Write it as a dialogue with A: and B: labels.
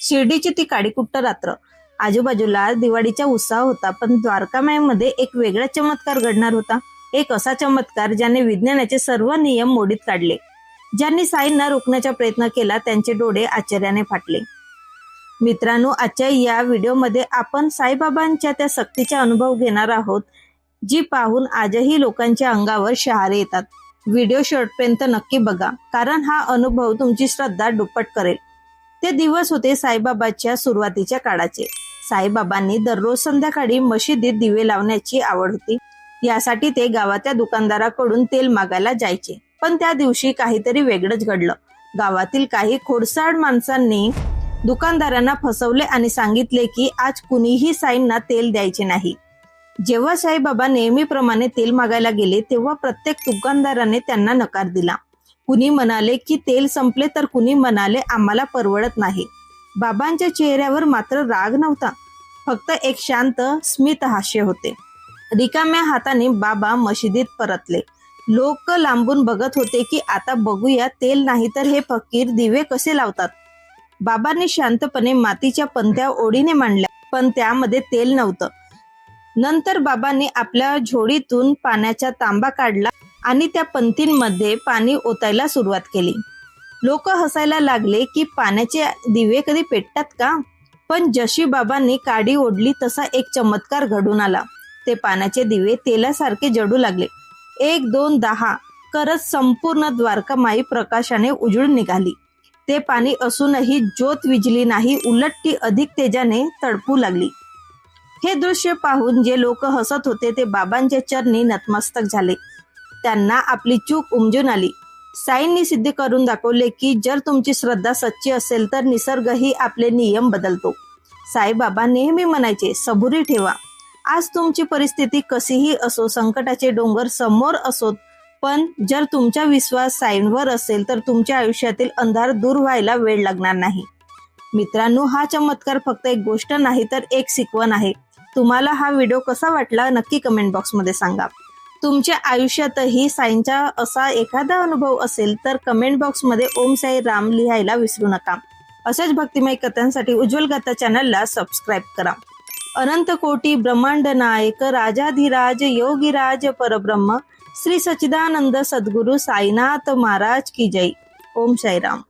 A: शिर्डीची ती काडीकुट्ट रात्र. आजूबाजूला दिवाळीचा उत्साह होता, पण द्वारकामाईमध्ये एक वेगळा चमत्कार घडणार होता. एक असा चमत्कार ज्याने विज्ञानाचे सर्व नियम मोडीत काढले. ज्यांनी साईंना रोखण्याचा प्रयत्न केला त्यांचे डोळे आश्चर्याने फाटले. मित्रांनो, आजच्या या व्हिडिओमध्ये आपण साईबाबांच्या त्या शक्तीचा अनुभव घेणार आहोत, जी पाहून आजही लोकांच्या अंगावर शहारे येतात. व्हिडिओ शेवटपर्यंत नक्की बघा, कारण हा अनुभव तुमची श्रद्धा दुप्पट करेल. ते दिवस होते साईबाबाच्या सुरुवातीच्या काळाचे. साईबाबांनी दररोज संध्याकाळी मशिदीत दिवे लावण्याची आवड होती. यासाठी ते गावाच्या दुकानदाराकडून तेल मागायला जायचे. पण त्या दिवशी काहीतरी वेगळंच घडलं. गावातील काही खोडसाळ माणसांनी दुकानदारांना फसवले आणि सांगितले की आज कुणीही साईंना तेल द्यायचे नाही. जेव्हा साईबाबा नेहमीप्रमाणे तेल मागायला गेले तेव्हा प्रत्येक दुकानदाराने त्यांना नकार दिला. कुणी म्हणाले की तेल संपले, तर कुणी म्हणाले आम्हाला परवडत नाही. बाबांच्या चेहऱ्यावर मात्र राग नव्हता, फक्त एक शांत स्मित हास्य होते. रिकाम्या हाताने बाबा मशिदीत परतले. लोक लांबून बघत होते की आता बघूया तेल नाही तर हे फकीर दिवे कसे लावतात. बाबांनी शांतपणे मातीच्या पंत्या ओढीने मांडल्या, पण त्यामध्ये तेल नव्हतं. नंतर बाबांनी आपल्या झोळीतून पाण्याचा तांबा काढला आणि त्या पंतींमध्ये पाणी ओतायला सुरुवात केली. लोक हसायला लागले की पाण्याचे दिवे कधी पेटतात का? पण जशी बाबांनी काडी ओढली तसा एक चमत्कार घडून आला. ते पाण्याचे दिवे तेलासारखे जळू लागले. 1, 2, 10 करत संपूर्ण द्वारकामाई प्रकाशाने उजळून निघाली. ते पाणी असूनही ज्योत विझली नाही, उलट ती अधिक तेजाने तळपू लागली. हे दृश्य पाहून जे लोक हसत होते ते बाबांच्या चरणी नतमस्तक झाले. त्यांना आपली चूक उमजून आली. साईंनी सिद्ध करून दाखवले की जर तुमची श्रद्धा सच्ची असेल तर निसर्गही आपले नियम बदलतो. साईबाबा नेहमी म्हणायचे, सबुरी ठेवा. आज तुमची परिस्थिती कशीही असो, संकटाचे डोंगर समोर असोत, पण जर तुमचा विश्वास साईंवर असेल तर तुमच्या आयुष्यातील अंधार दूर व्हायला वेळ लागणार नाही. मित्रांनो, हा चमत्कार फक्त एक गोष्ट नाही तर एक शिकवण आहे. तुम्हाला हा व्हिडिओ कसा वाटला नक्की कमेंट बॉक्समध्ये सांगा. तुमच्या आयुष्यातही साईंचा असा एखादा अनुभव असेल तर कमेंट बॉक्समध्ये ओम साई राम लिहायला विसरू नका. अशाच भक्तिमय कथांसाठी उज्ज्वल गाथा चॅनलला सबस्क्राईब करा. अनंत कोटी ब्रह्मांड नायक राजाधिराज योगीराज परब्रह्म श्री सच्चिदानंद सद्गुरु साईनाथ महाराज की जय. ओम साई राम.